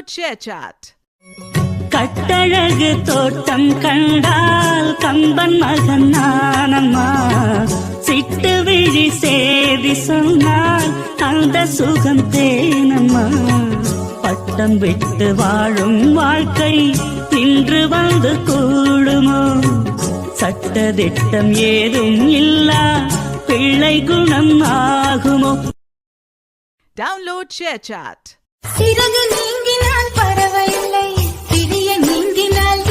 Download ShareChat. கட்டழகு தோட்டம் கண்டால் கம்பன் மகன் நானம்மா. சிட்டு விழி சேதி சொன்னால் அந்த சுகம் தேனம்மா. பட்டம் விட்டு வாழும் வாழ்க்கை இன்று வந்து கூடுமோ? சட்டதிட்டம் ஏதும் இல்லா பிள்ளை குணம் ஆகுமோ? Download ShareChat. சிறகு நீங்கினால் பரவாயில்லை, சிறிய நீங்கினால்